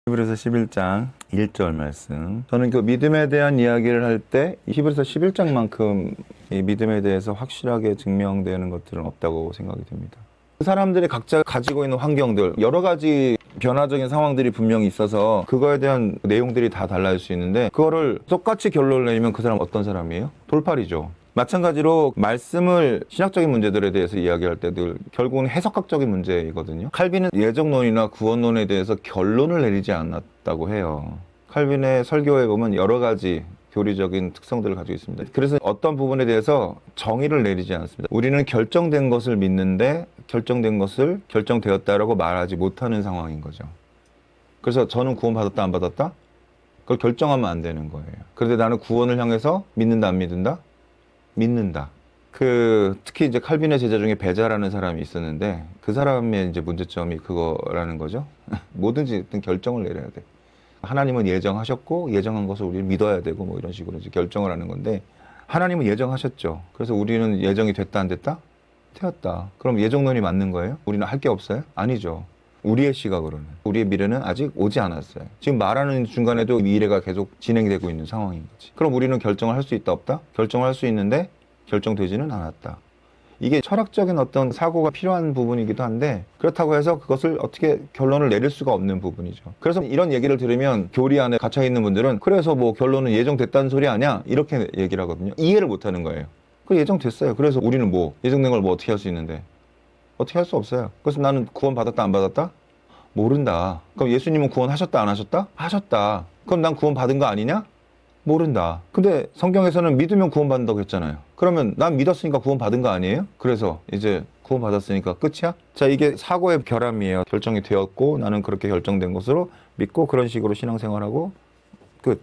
히브리서 11장 1절 말씀. 저는 그 믿음에 대한 이야기를 할 때 히브리서 11장만큼 이 믿음에 대해서 확실하게 증명되는 것들은 없다고 생각이 됩니다. 그 사람들이 각자 가지고 있는 환경들, 여러 가지 변화적인 상황들이 분명히 있어서 그거에 대한 내용들이 다 달라질 수 있는데, 그거를 똑같이 결론을 내리면 그 사람 어떤 사람이에요? 돌팔이죠. 마찬가지로 말씀을 신학적인 문제들에 대해서 이야기할 때도 결국은 해석학적인 문제이거든요. 칼빈은 예정론이나 구원론에 대해서 결론을 내리지 않았다고 해요. 칼빈의 설교에 보면 여러 가지 교리적인 특성들을 가지고 있습니다. 그래서 어떤 부분에 대해서 정의를 내리지 않습니다. 우리는 결정된 것을 믿는데 결정된 것을 결정되었다라고 말하지 못하는 상황인 거죠. 그래서 저는 구원받았다 안 받았다? 그걸 결정하면 안 되는 거예요. 그런데 나는 구원을 향해서 믿는다 안 믿는다? 믿는다. 특히 이제 칼빈의 제자 중에 베자라는 사람이 있었는데, 그 사람의 이제 문제점이 그거라는 거죠. 뭐든지 어떤 결정을 내려야 돼. 하나님은 예정하셨고 예정한 것을 우리는 믿어야 되고 뭐 이런 식으로 이제 결정을 하는 건데, 하나님은 예정하셨죠. 그래서 우리는 예정이 됐다 안 됐다? 되었다. 그럼 예정론이 맞는 거예요? 우리는 할 게 없어요? 아니죠. 우리의 시각으로는, 우리의 미래는 아직 오지 않았어요. 지금 말하는 중간에도 미래가 계속 진행되고 있는 상황인 거지. 그럼 우리는 결정을 할 수 있다 없다? 결정을 할 수 있는데 결정되지는 않았다. 이게 철학적인 어떤 사고가 필요한 부분이기도 한데, 그렇다고 해서 그것을 어떻게 결론을 내릴 수가 없는 부분이죠. 그래서 이런 얘기를 들으면 교리 안에 갇혀 있는 분들은 그래서 뭐 결론은 예정됐다는 소리 아니야? 이렇게 얘기를 하거든요. 이해를 못 하는 거예요. 그 예정됐어요. 그래서 우리는 뭐 예정된 걸 뭐 어떻게 할 수 있는데, 어떻게 할 수 없어요. 그래서 나는 구원 받았다 안 받았다? 모른다. 그럼 예수님은 구원하셨다 안 하셨다? 하셨다. 그럼 난 구원 받은 거 아니냐? 모른다. 근데 성경에서는 믿으면 구원 받는다고 했잖아요. 그러면 난 믿었으니까 구원 받은 거 아니에요? 그래서 이제 구원 받았으니까 끝이야? 자, 이게 사고의 결함이에요. 결정이 되었고 나는 그렇게 결정된 것으로 믿고 그런 식으로 신앙생활하고 끝.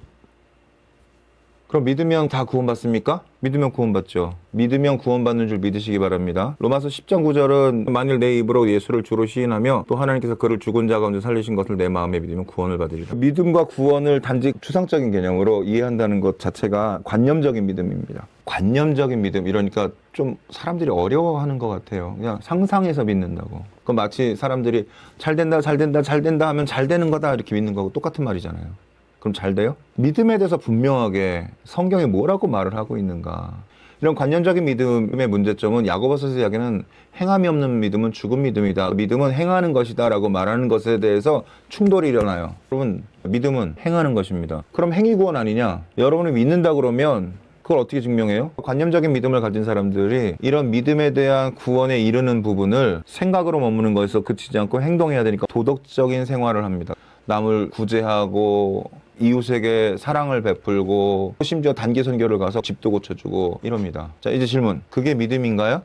그럼 믿으면 다 구원받습니까? 믿으면 구원받죠. 믿으면 구원받는 줄 믿으시기 바랍니다. 로마서 10장 9절은 만일 내 입으로 예수를 주로 시인하며 또 하나님께서 그를 죽은 자 가운데 살리신 것을 내 마음에 믿으면 구원을 받으리라. 믿음과 구원을 단지 추상적인 개념으로 이해한다는 것 자체가 관념적인 믿음입니다. 관념적인 믿음, 이러니까 좀 사람들이 어려워하는 것 같아요. 그냥 상상해서 믿는다고. 그럼 마치 사람들이 잘 된다 잘 된다 잘 된다 하면 잘 되는 거다 이렇게 믿는 거하고 똑같은 말이잖아요. 그럼 잘 돼요? 믿음에 대해서 분명하게 성경이 뭐라고 말을 하고 있는가. 이런 관념적인 믿음의 문제점은 야고보서에서 이야기하는 행함이 없는 믿음은 죽은 믿음이다. 믿음은 행하는 것이다 라고 말하는 것에 대해서 충돌이 일어나요. 여러분, 믿음은 행하는 것입니다. 그럼 행위 구원 아니냐? 여러분이 믿는다 그러면 그걸 어떻게 증명해요? 관념적인 믿음을 가진 사람들이 이런 믿음에 대한 구원에 이르는 부분을 생각으로 머무는 것에서 그치지 않고 행동해야 되니까 도덕적인 생활을 합니다. 남을 구제하고 이웃에게 사랑을 베풀고 심지어 단기 선교를 가서 집도 고쳐주고 이럽니다. 자, 이제 질문. 그게 믿음인가요?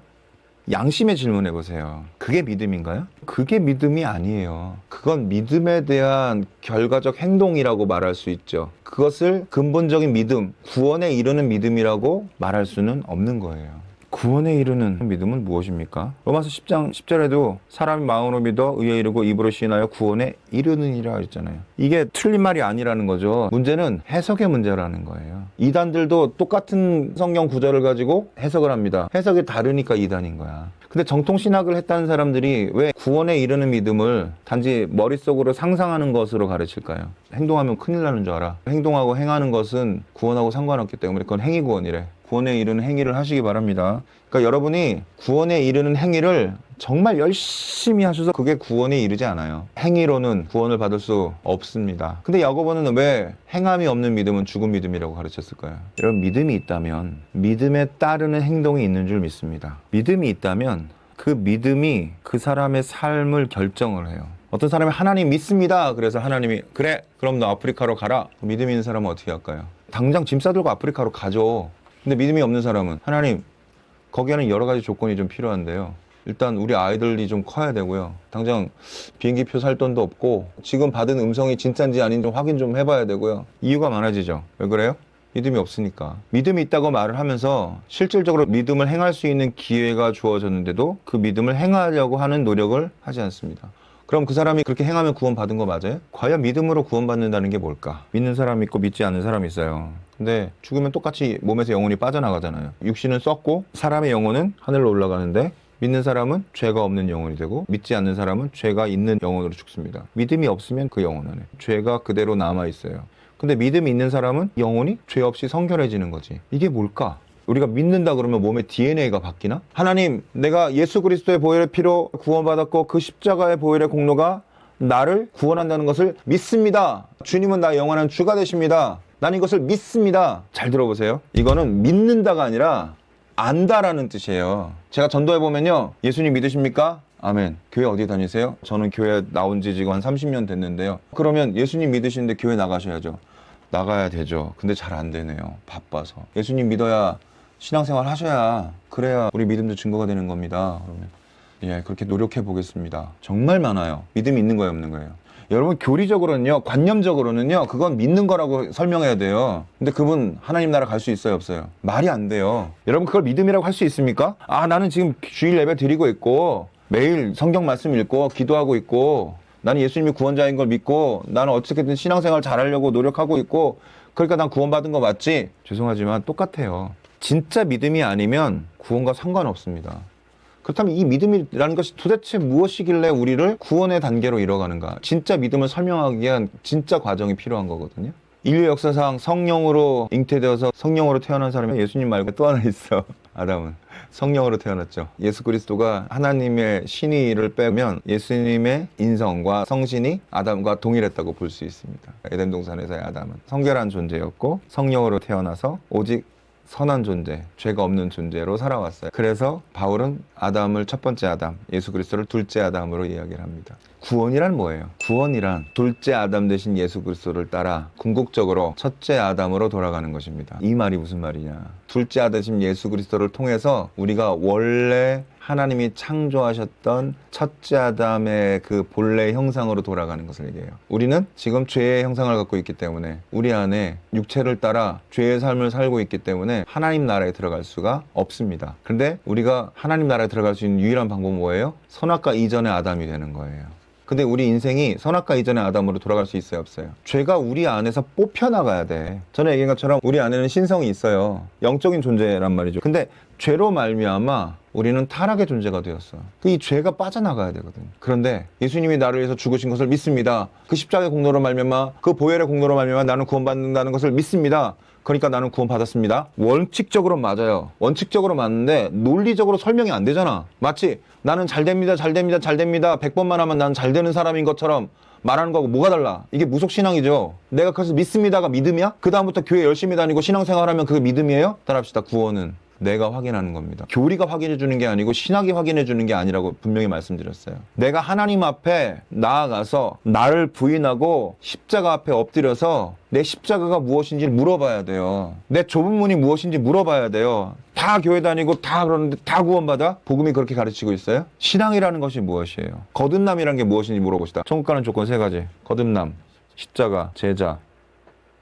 양심의 질문해 보세요. 그게 믿음인가요? 그게 믿음이 아니에요. 그건 믿음에 대한 결과적 행동이라고 말할 수 있죠. 그것을 근본적인 믿음, 구원에 이르는 믿음이라고 말할 수는 없는 거예요. 구원에 이르는 믿음은 무엇입니까? 로마서 10장 10절에도 사람이 마음으로 믿어 의에 이르고 입으로 시인하여 구원에 이르느니라 했잖아요. 이게 틀린 말이 아니라는 거죠. 문제는 해석의 문제라는 거예요. 이단들도 똑같은 성경 구절을 가지고 해석을 합니다. 해석이 다르니까 이단인 거야. 근데 정통신학을 했다는 사람들이 왜 구원에 이르는 믿음을 단지 머릿속으로 상상하는 것으로 가르칠까요? 행동하면 큰일 나는 줄 알아. 행동하고 행하는 것은 구원하고 상관없기 때문에 그건 행위구원이래. 구원에 이르는 행위를 하시기 바랍니다. 그러니까 여러분이 구원에 이르는 행위를 정말 열심히 하셔서 그게 구원에 이르지 않아요. 행위로는 구원을 받을 수 없습니다. 근데 야고보는 왜 행함이 없는 믿음은 죽은 믿음이라고 가르쳤을까요? 여러분, 믿음이 있다면 믿음에 따르는 행동이 있는 줄 믿습니다. 믿음이 있다면 그 믿음이 그 사람의 삶을 결정을 해요. 어떤 사람이 하나님 믿습니다. 그래서 하나님이 그래 그럼 너 아프리카로 가라. 믿음 있는 사람은 어떻게 할까요? 당장 짐 싸들고 아프리카로 가죠. 근데 믿음이 없는 사람은 하나님 거기에는 여러 가지 조건이 좀 필요한데요. 일단 우리 아이들이 좀 커야 되고요. 당장 비행기표 살 돈도 없고 지금 받은 음성이 진짜인지 아닌지 좀 확인 좀 해봐야 되고요. 이유가 많아지죠. 왜 그래요? 믿음이 없으니까. 믿음이 있다고 말을 하면서 실질적으로 믿음을 행할 수 있는 기회가 주어졌는데도 그 믿음을 행하려고 하는 노력을 하지 않습니다. 그럼 그 사람이 그렇게 행하면 구원받은 거 맞아요? 과연 믿음으로 구원받는다는 게 뭘까? 믿는 사람이 있고 믿지 않는 사람이 있어요. 근데 죽으면 똑같이 몸에서 영혼이 빠져나가잖아요. 육신은 썩고 사람의 영혼은 하늘로 올라가는데 믿는 사람은 죄가 없는 영혼이 되고 믿지 않는 사람은 죄가 있는 영혼으로 죽습니다. 믿음이 없으면 그 영혼 안에 죄가 그대로 남아있어요. 근데 믿음이 있는 사람은 영혼이 죄 없이 성결해지는 거지. 이게 뭘까? 우리가 믿는다 그러면 몸의 DNA가 바뀌나? 하나님, 내가 예수 그리스도의 보혈의 피로 구원받았고 그 십자가의 보혈의 공로가 나를 구원한다는 것을 믿습니다. 주님은 나의 영원한 주가 되십니다. 난 이것을 믿습니다. 잘 들어보세요. 이거는 믿는다가 아니라 안다라는 뜻이에요. 제가 전도해보면요. 예수님 믿으십니까? 아멘. 교회 어디 다니세요? 저는 교회 나온 지 지금 한 30년 됐는데요. 그러면 예수님 믿으시는데 교회 나가셔야죠. 나가야 되죠. 근데 잘 안 되네요. 바빠서. 예수님 믿어야 신앙생활 하셔야 그래야 우리 믿음도 증거가 되는 겁니다. 그러면 예, 그렇게 노력해 보겠습니다. 정말 많아요. 믿음이 있는 거예요, 없는 거예요? 여러분, 교리적으로는요, 관념적으로는요, 그건 믿는 거라고 설명해야 돼요. 근데 그분 하나님 나라 갈 수 있어요, 없어요? 말이 안 돼요. 여러분, 그걸 믿음이라고 할 수 있습니까? 아, 나는 지금 주일 예배 드리고 있고 매일 성경 말씀 읽고 기도하고 있고 나는 예수님이 구원자인 걸 믿고 나는 어떻게든 신앙생활 잘하려고 노력하고 있고 그러니까 난 구원받은 거 맞지? 죄송하지만 똑같아요. 진짜 믿음이 아니면 구원과 상관없습니다. 그렇다면 이 믿음이라는 것이 도대체 무엇이길래 우리를 구원의 단계로 이뤄가는가? 진짜 믿음을 설명하기 위한 진짜 과정이 필요한 거거든요. 인류 역사상 성령으로 잉태되어서 성령으로 태어난 사람이 예수님 말고 또 하나 있어. 아담은 성령으로 태어났죠. 예수 그리스도가 하나님의 신의를 빼면 예수님의 인성과 성신이 아담과 동일했다고 볼 수 있습니다. 에덴 동산에서의 아담은 성결한 존재였고 성령으로 태어나서 오직 선한 존재, 죄가 없는 존재로 살아왔어요. 그래서 바울은 아담을 첫 번째 아담, 예수 그리스도를 둘째 아담으로 이야기를 합니다. 구원이란 뭐예요? 구원이란 둘째 아담 대신 예수 그리스도를 따라 궁극적으로 첫째 아담으로 돌아가는 것입니다. 이 말이 무슨 말이냐? 둘째 아담 대신 예수 그리스도를 통해서 우리가 원래 하나님이 창조하셨던 첫째 아담의 그 본래 형상으로 돌아가는 것을 얘기해요. 우리는 지금 죄의 형상을 갖고 있기 때문에 우리 안에 육체를 따라 죄의 삶을 살고 있기 때문에 하나님 나라에 들어갈 수가 없습니다. 그런데 우리가 하나님 나라에 들어갈 수 있는 유일한 방법은 뭐예요? 선악과 이전의 아담이 되는 거예요. 근데 우리 인생이 선악과 이전의 아담으로 돌아갈 수 있어요, 없어요? 죄가 우리 안에서 뽑혀나가야 돼. 전에 얘기한 것처럼 우리 안에는 신성이 있어요. 영적인 존재란 말이죠. 근데 죄로 말미암아 우리는 타락의 존재가 되었어. 이 죄가 빠져나가야 되거든. 그런데 예수님이 나를 위해서 죽으신 것을 믿습니다. 그 십자가의 공로로 말미암아 그 보혈의 공로로 말미암아 나는 구원받는다는 것을 믿습니다. 그러니까 나는 구원받았습니다. 원칙적으로 맞아요. 원칙적으로 맞는데 논리적으로 설명이 안 되잖아. 마치 나는 잘 됩니다, 잘 됩니다, 잘 됩니다. 100번만 하면 난 잘 되는 사람인 것처럼 말하는 거하고 뭐가 달라? 이게 무속신앙이죠. 내가 그래서 믿습니다가 믿음이야? 그 다음부터 교회 열심히 다니고 신앙생활하면 그게 믿음이에요? 따라합시다. 구원은 내가 확인하는 겁니다. 교리가 확인해 주는 게 아니고 신학이 확인해 주는 게 아니라고 분명히 말씀드렸어요. 내가 하나님 앞에 나아가서 나를 부인하고 십자가 앞에 엎드려서 내 십자가가 무엇인지 물어봐야 돼요. 내 좁은 문이 무엇인지 물어봐야 돼요. 다 교회 다니고 다 그러는데 다 구원받아? 복음이 그렇게 가르치고 있어요? 신앙이라는 것이 무엇이에요? 거듭남이라는 게 무엇인지 물어봅시다. 천국 가는 조건 3가지. 거듭남, 십자가, 제자.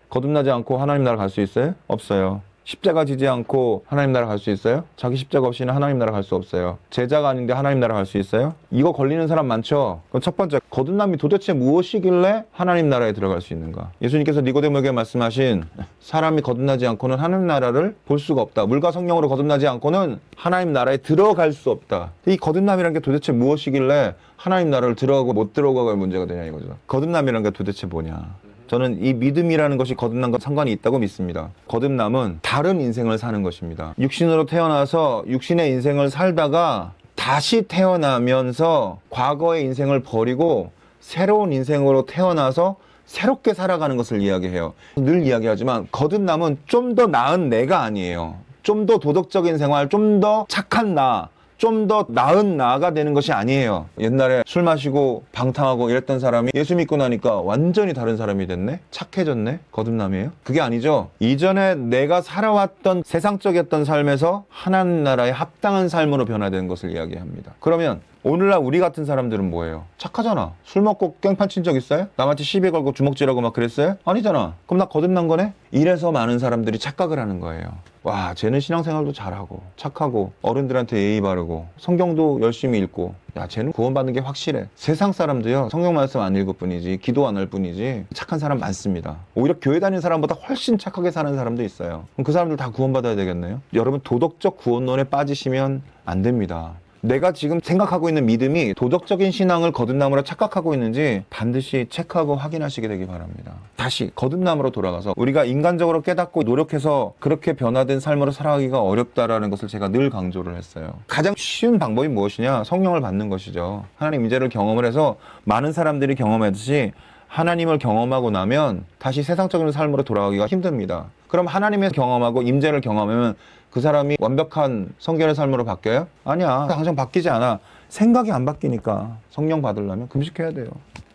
거듭나지 않고 하나님 나라 갈 수 있어요? 없어요. 십자가 지지 않고 하나님 나라 갈 수 있어요? 자기 십자가 없이는 하나님 나라 갈 수 없어요. 제자가 아닌데 하나님 나라 갈 수 있어요? 이거 걸리는 사람 많죠? 그럼 첫 번째, 거듭남이 도대체 무엇이길래 하나님 나라에 들어갈 수 있는가? 예수님께서 니고데모에게 말씀하신 사람이 거듭나지 않고는 하나님 나라를 볼 수가 없다. 물과 성령으로 거듭나지 않고는 하나님 나라에 들어갈 수 없다. 이 거듭남이라는 게 도대체 무엇이길래 하나님 나라를 들어가고 못 들어가고의 문제가 되냐 이거죠. 거듭남이라는 게 도대체 뭐냐? 저는 이 믿음이라는 것이 거듭남과 상관이 있다고 믿습니다. 거듭남은 다른 인생을 사는 것입니다. 육신으로 태어나서 육신의 인생을 살다가 다시 태어나면서 과거의 인생을 버리고 새로운 인생으로 태어나서 새롭게 살아가는 것을 이야기해요. 늘 이야기하지만 거듭남은 좀 더 나은 내가 아니에요. 좀 더 도덕적인 생활, 좀 더 착한 나, 좀 더 나은 나가 되는 것이 아니에요. 옛날에 술 마시고 방탕하고 이랬던 사람이 예수 믿고 나니까 완전히 다른 사람이 됐네? 착해졌네? 거듭남이에요? 그게 아니죠. 이전에 내가 살아왔던 세상적이었던 삶에서 하나님 나라에 합당한 삶으로 변화되는 것을 이야기합니다. 그러면 오늘날 우리 같은 사람들은 뭐예요? 착하잖아. 술 먹고 깽판 친 적 있어요? 남한테 시비 걸고 주먹질하고 막 그랬어요? 아니잖아. 그럼 나 거듭난 거네? 이래서 많은 사람들이 착각을 하는 거예요. 와, 쟤는 신앙생활도 잘하고 착하고 어른들한테 예의 바르고 성경도 열심히 읽고 야, 쟤는 구원받는 게 확실해. 세상 사람도요, 성경 말씀 안 읽을 뿐이지 기도 안 할 뿐이지 착한 사람 많습니다. 오히려 교회 다니는 사람보다 훨씬 착하게 사는 사람도 있어요. 그럼 그 사람들 다 구원받아야 되겠네요. 여러분, 도덕적 구원론에 빠지시면 안 됩니다. 내가 지금 생각하고 있는 믿음이 도덕적인 신앙을 거듭남으로 착각하고 있는지 반드시 체크하고 확인하시게 되기 바랍니다. 다시 거듭남으로 돌아가서 우리가 인간적으로 깨닫고 노력해서 그렇게 변화된 삶으로 살아가기가 어렵다라는 것을 제가 늘 강조를 했어요. 가장 쉬운 방법이 무엇이냐? 성령을 받는 것이죠. 하나님 임재를 경험을 해서 많은 사람들이 경험했듯이 하나님을 경험하고 나면 다시 세상적인 삶으로 돌아가기가 힘듭니다. 그럼 하나님의 경험하고 임재를 경험하면 그 사람이 완벽한 성결의 삶으로 바뀌어요? 아니야. 당장 바뀌지 않아. 생각이 안 바뀌니까. 성령 받으려면 금식해야 돼요.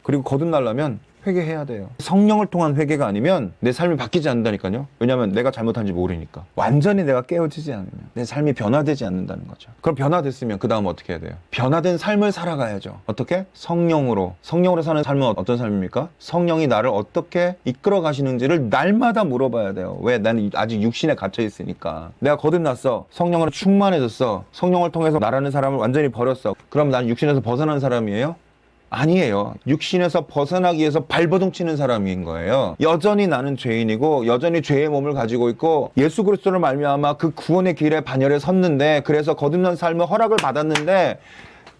그리고 거듭나려면 회개해야 돼요. 성령을 통한 회개가 아니면 내 삶이 바뀌지 않는다니까요. 왜냐하면 내가 잘못한지 모르니까. 완전히 내가 깨어지지 않으면 내 삶이 변화되지 않는다는 거죠. 그럼 변화됐으면 그 다음 어떻게 해야 돼요? 변화된 삶을 살아가야죠. 어떻게? 성령으로. 성령으로 사는 삶은 어떤 삶입니까? 성령이 나를 어떻게 이끌어 가시는지를 날마다 물어봐야 돼요. 왜? 나는 아직 육신에 갇혀 있으니까. 내가 거듭났어. 성령으로 충만해졌어. 성령을 통해서 나라는 사람을 완전히 버렸어. 그럼 난 육신에서 벗어난 사람이에요? 아니에요. 육신에서 벗어나기 위해서 발버둥 치는 사람인 거예요. 여전히 나는 죄인이고 여전히 죄의 몸을 가지고 있고 예수 그리스도를 말미암아 그 구원의 길에 반열에 섰는데, 그래서 거듭난 삶의 허락을 받았는데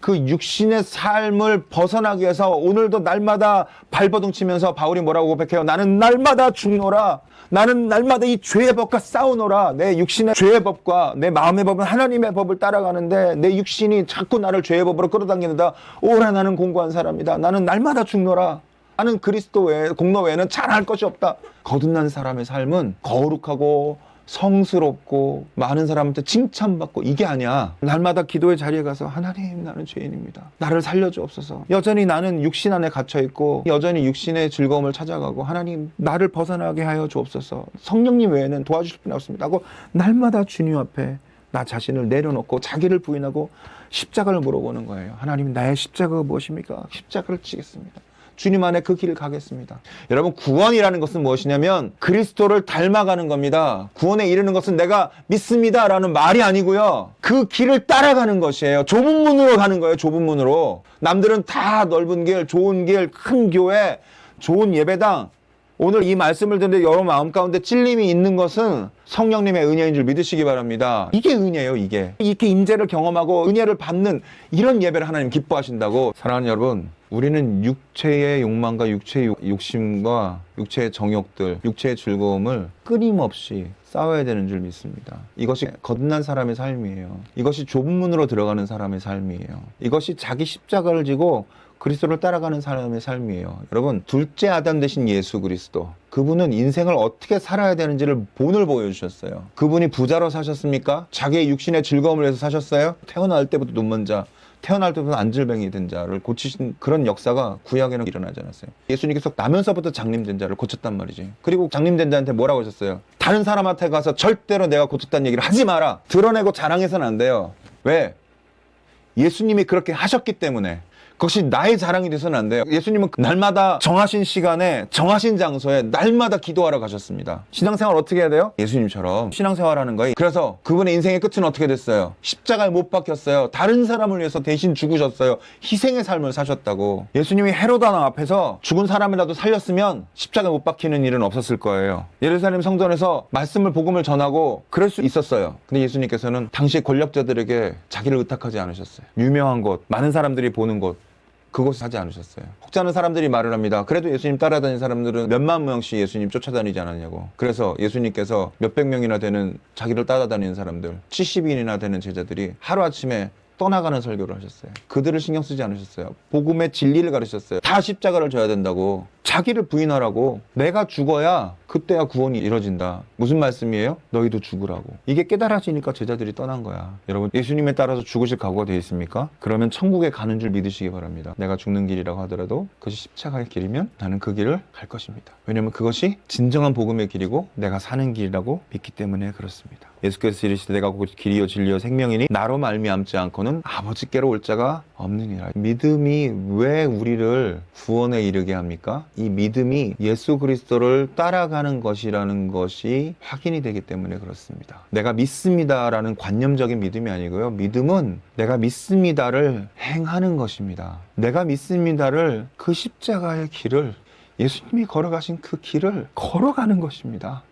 그 육신의 삶을 벗어나기 위해서 오늘도 날마다 발버둥 치면서 바울이 뭐라고 고백해요? 나는 날마다 죽노라. 나는 날마다 이 죄의 법과 싸우노라. 내 육신의 죄의 법과 내 마음의 법은 하나님의 법을 따라가는데 내 육신이 자꾸 나를 죄의 법으로 끌어당기는다. 오라, 나는 공고한 사람이다. 나는 날마다 죽노라. 나는 그리스도 외에, 공로 외에는 잘할 것이 없다. 거듭난 사람의 삶은 거룩하고 성스럽고 많은 사람한테 칭찬받고 이게 아니야. 날마다 기도의 자리에 가서 하나님, 나는 죄인입니다. 나를 살려주옵소서. 여전히 나는 육신 안에 갇혀있고 여전히 육신의 즐거움을 찾아가고 하나님, 나를 벗어나게 하여 주옵소서. 성령님 외에는 도와주실 분이 없습니다 하고 날마다 주님 앞에 나 자신을 내려놓고 자기를 부인하고 십자가를 물어보는 거예요. 하나님, 나의 십자가가 무엇입니까? 십자가를 지겠습니다. 주님 안에 그 길을 가겠습니다. 여러분, 구원이라는 것은 무엇이냐면 그리스도를 닮아가는 겁니다. 구원에 이르는 것은 내가 믿습니다 라는 말이 아니고요, 그 길을 따라가는 것이에요. 좁은 문으로 가는 거예요. 좁은 문으로. 남들은 다 넓은 길, 좋은 길, 큰 교회, 좋은 예배당. 오늘 이 말씀을 듣는데 여러분 마음 가운데 찔림이 있는 것은 성령님의 은혜인 줄 믿으시기 바랍니다. 이게 은혜예요. 이게 이렇게 임재를 경험하고 은혜를 받는 이런 예배를 하나님 기뻐하신다고. 사랑하는 여러분, 우리는 육체의 욕망과 육체의 욕심과 육체의 정욕들, 육체의 즐거움을 끊임없이 싸워야 되는 줄 믿습니다. 이것이 거듭난 사람의 삶이에요. 이것이 좁은 문으로 들어가는 사람의 삶이에요. 이것이 자기 십자가를 지고 그리스도를 따라가는 사람의 삶이에요. 여러분, 둘째 아담 되신 예수 그리스도, 그분은 인생을 어떻게 살아야 되는지를 본을 보여주셨어요. 그분이 부자로 사셨습니까? 자기의 육신의 즐거움을 위해서 사셨어요? 태어날 때부터 눈먼 자, 태어날 때부터 안질뱅이 된 자를 고치신 그런 역사가 구약에는 일어나지 않았어요. 예수님께서 나면서부터 장림된 자를 고쳤단 말이지. 그리고 장림된 자한테 뭐라고 하셨어요? 다른 사람한테 가서 절대로 내가 고쳤다는 얘기를 하지 마라. 드러내고 자랑해서는 안 돼요. 왜? 예수님이 그렇게 하셨기 때문에. 그것이 나의 자랑이 돼서는 안 돼요. 예수님은 날마다 정하신 시간에 정하신 장소에 날마다 기도하러 가셨습니다. 신앙생활 어떻게 해야 돼요? 예수님처럼 신앙생활하는 거예요. 그래서 그분의 인생의 끝은 어떻게 됐어요? 십자가에 못 박혔어요. 다른 사람을 위해서 대신 죽으셨어요. 희생의 삶을 사셨다고. 예수님이 헤로드 왕 앞에서 죽은 사람이라도 살렸으면 십자가에 못 박히는 일은 없었을 거예요. 예루살렘 성전에서 말씀을, 복음을 전하고 그럴 수 있었어요. 근데 예수님께서는 당시 권력자들에게 자기를 의탁하지 않으셨어요. 유명한 곳, 많은 사람들이 보는 곳, 그곳을 하지 않으셨어요. 혹자는 사람들이 말을 합니다. 그래도 예수님 따라다니는 사람들은 몇만 명씩 예수님 쫓아다니지 않았냐고. 그래서 예수님께서 몇백 명이나 되는 자기를 따라다니는 사람들, 70인이나 되는 제자들이 하루아침에 떠나가는 설교를 하셨어요. 그들을 신경 쓰지 않으셨어요. 복음의 진리를 가르쳤어요. 다 십자가를 져야 된다고. 자기를 부인하라고. 내가 죽어야 그때야 구원이 이뤄진다. 무슨 말씀이에요? 너희도 죽으라고. 이게 깨달아지니까 제자들이 떠난 거야. 여러분, 예수님에 따라서 죽으실 각오가 되어 있습니까? 그러면 천국에 가는 줄 믿으시기 바랍니다. 내가 죽는 길이라고 하더라도 그것이 십자가의 길이면 나는 그 길을 갈 것입니다. 왜냐하면 그것이 진정한 복음의 길이고 내가 사는 길이라고 믿기 때문에 그렇습니다. 예수께서 이르시되 내가 곧 길이요 진리요 생명이니 나로 말미암지 않고는 아버지께로 올 자가 없느니라. 믿음이 왜 우리를 구원에 이르게 합니까? 이 믿음이 예수 그리스도를 따라가는 것이라는 것이 확인이 되기 때문에 그렇습니다. 내가 믿습니다라는 관념적인 믿음이 아니고요. 믿음은 내가 믿습니다를 행하는 것입니다. 내가 믿습니다를, 그 십자가의 길을, 예수님이 걸어가신 그 길을 걸어가는 것입니다.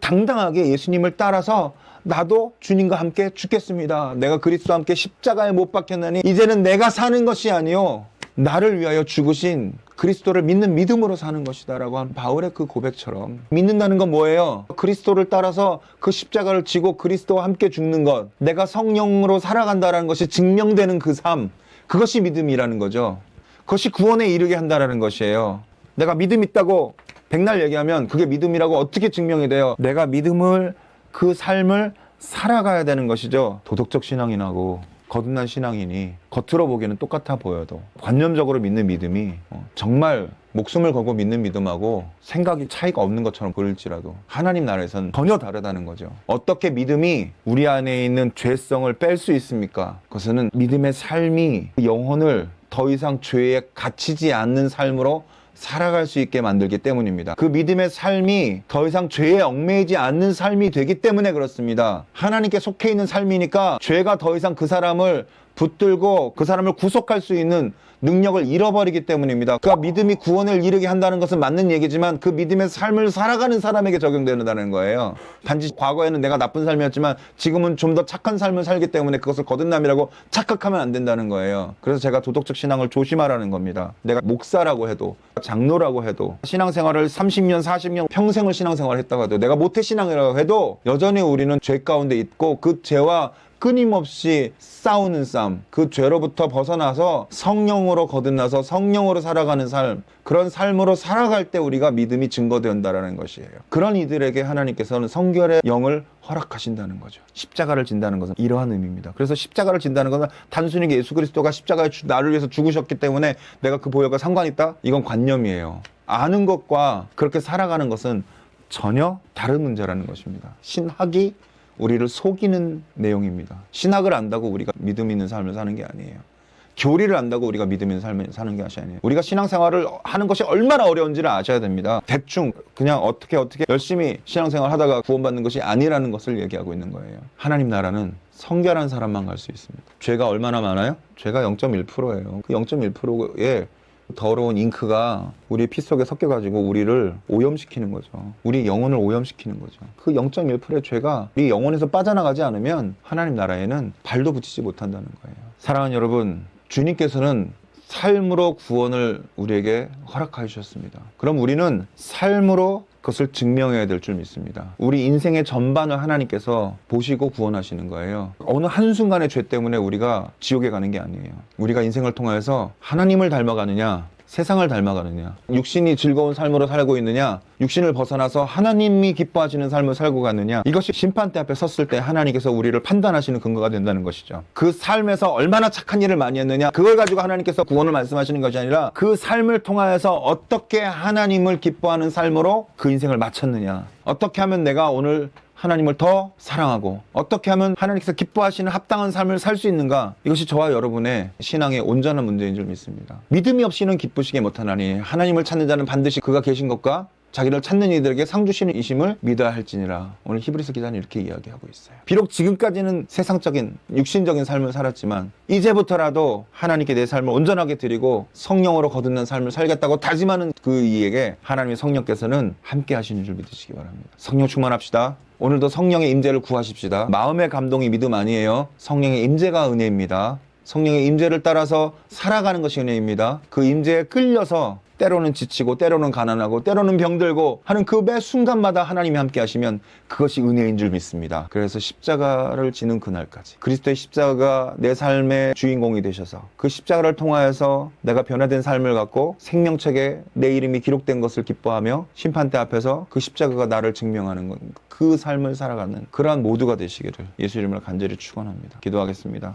당당하게 예수님을 따라서 나도 주님과 함께 죽겠습니다. 내가 그리스도와 함께 십자가에 못 박혔나니 이제는 내가 사는 것이 아니요 나를 위하여 죽으신 그리스도를 믿는 믿음으로 사는 것이다 라고 한 바울의 그 고백처럼, 믿는다는 건 뭐예요? 그리스도를 따라서 그 십자가를 지고 그리스도와 함께 죽는 것, 내가 성령으로 살아간다는 것이 증명되는 그 삶, 그것이 믿음이라는 거죠. 그것이 구원에 이르게 한다는 것이에요. 내가 믿음 있다고 백날 얘기하면 그게 믿음이라고 어떻게 증명이 돼요? 내가 믿음을, 그 삶을 살아가야 되는 것이죠. 도덕적 신앙인하고 거듭난 신앙인이 겉으로 보기에는 똑같아 보여도 관념적으로 믿는 믿음이 정말 목숨을 걸고 믿는 믿음하고 생각이 차이가 없는 것처럼 보일지라도 하나님 나라에서는 전혀 다르다는 거죠. 어떻게 믿음이 우리 안에 있는 죄성을 뺄 수 있습니까? 그것은 믿음의 삶이 영혼을 더 이상 죄에 갇히지 않는 삶으로 살아갈 수 있게 만들기 때문입니다. 그 믿음의 삶이 더 이상 죄에 얽매이지 않는 삶이 되기 때문에 그렇습니다. 하나님께 속해 있는 삶이니까 죄가 더 이상 그 사람을 붙들고 그 사람을 구속할 수 있는 능력을 잃어버리기 때문입니다. 그 믿음이 구원을 이루게 한다는 것은 맞는 얘기지만 그 믿음의 삶을 살아가는 사람에게 적용된다는 거예요. 단지 과거에는 내가 나쁜 삶이었지만 지금은 좀 더 착한 삶을 살기 때문에 그것을 거듭남이라고 착각하면 안 된다는 거예요. 그래서 제가 도덕적 신앙을 조심하라는 겁니다. 내가 목사라고 해도 장로라고 해도 신앙생활을 30년 40년 평생을 신앙생활을 했다고 해도 내가 모태신앙이라고 해도 여전히 우리는 죄 가운데 있고 그 죄와 끊임없이 싸우는 싸움, 그 죄로부터 벗어나서 성령으로 거듭나서 성령으로 살아가는 삶, 그런 삶으로 살아갈 때 우리가 믿음이 증거된다는 것이에요. 그런 이들에게 하나님께서는 성결의 영을 허락하신다는 거죠. 십자가를 진다는 것은 이러한 의미입니다. 그래서 십자가를 진다는 것은 단순히 예수 그리스도가 십자가에 나를 위해서 죽으셨기 때문에 내가 그 보혈과 상관이 있다? 이건 관념이에요. 아는 것과 그렇게 살아가는 것은 전혀 다른 문제라는 것입니다. 신학이 우리를 속이는 내용입니다. 신학을 안다고 우리가 믿음 있는 삶을 사는 게 아니에요. 교리를 안다고 우리가 믿음 있는 삶을 사는 게 아니에요. 우리가 신앙생활을 하는 것이 얼마나 어려운지를 아셔야 됩니다. 대충 그냥 어떻게 열심히 신앙생활 하다가 구원받는 것이 아니라는 것을 얘기하고 있는 거예요. 하나님 나라는 성결한 사람만 갈 수 있습니다. 죄가 얼마나 많아요? 죄가 0.1%예요. 그 0.1%의 더러운 잉크가 우리 피 속에 섞여가지고 우리를 오염시키는 거죠. 우리 영혼을 오염시키는 거죠. 그 0.1%의 죄가 우리 영혼에서 빠져나가지 않으면 하나님 나라에는 발도 붙이지 못한다는 거예요. 사랑하는 여러분, 주님께서는 삶으로 구원을 우리에게 허락해 주셨습니다. 그럼 우리는 삶으로 그것을 증명해야 될 줄 믿습니다. 우리 인생의 전반을 하나님께서 보시고 구원하시는 거예요. 어느 한순간의 죄 때문에 우리가 지옥에 가는 게 아니에요. 우리가 인생을 통해서 하나님을 닮아가느냐, 세상을 닮아가느냐, 육신이 즐거운 삶으로 살고 있느냐, 육신을 벗어나서 하나님이 기뻐하시는 삶을 살고 가느냐, 이것이 심판대 앞에 섰을 때 하나님께서 우리를 판단하시는 근거가 된다는 것이죠. 그 삶에서 얼마나 착한 일을 많이 했느냐, 그걸 가지고 하나님께서 구원을 말씀하시는 것이 아니라 그 삶을 통하여서 어떻게 하나님을 기뻐하는 삶으로 그 인생을 마쳤느냐, 어떻게 하면 내가 오늘 하나님을 더 사랑하고 어떻게 하면 하나님께서 기뻐하시는 합당한 삶을 살 수 있는가, 이것이 저와 여러분의 신앙의 온전한 문제인 줄 믿습니다. 믿음이 없이는 기쁘시게 못하나니 하나님을 찾는 자는 반드시 그가 계신 것과 자기를 찾는 이들에게 상 주시는 이심을 믿어야 할지니라. 오늘 히브리서 기자는 이렇게 이야기하고 있어요. 비록 지금까지는 세상적인 육신적인 삶을 살았지만 이제부터라도 하나님께 내 삶을 온전하게 드리고 성령으로 거듭난 삶을 살겠다고 다짐하는 그 이에게 하나님의 성령께서는 함께 하시는 줄 믿으시기 바랍니다. 성령 충만합시다. 오늘도 성령의 임재를 구하십시다. 마음의 감동이 믿음 아니에요. 성령의 임재가 은혜입니다. 성령의 임재를 따라서 살아가는 것이 은혜입니다. 그 임재에 끌려서 때로는 지치고 때로는 가난하고 때로는 병들고 하는 그 매 순간마다 하나님이 함께 하시면 그것이 은혜인 줄 믿습니다. 그래서 십자가를 지는 그날까지 그리스도의 십자가가 내 삶의 주인공이 되셔서 그 십자가를 통하여서 내가 변화된 삶을 갖고 생명책에 내 이름이 기록된 것을 기뻐하며 심판대 앞에서 그 십자가가 나를 증명하는 것, 그 삶을 살아가는 그러한 모두가 되시기를 예수 이름으로 간절히 축원합니다. 기도하겠습니다.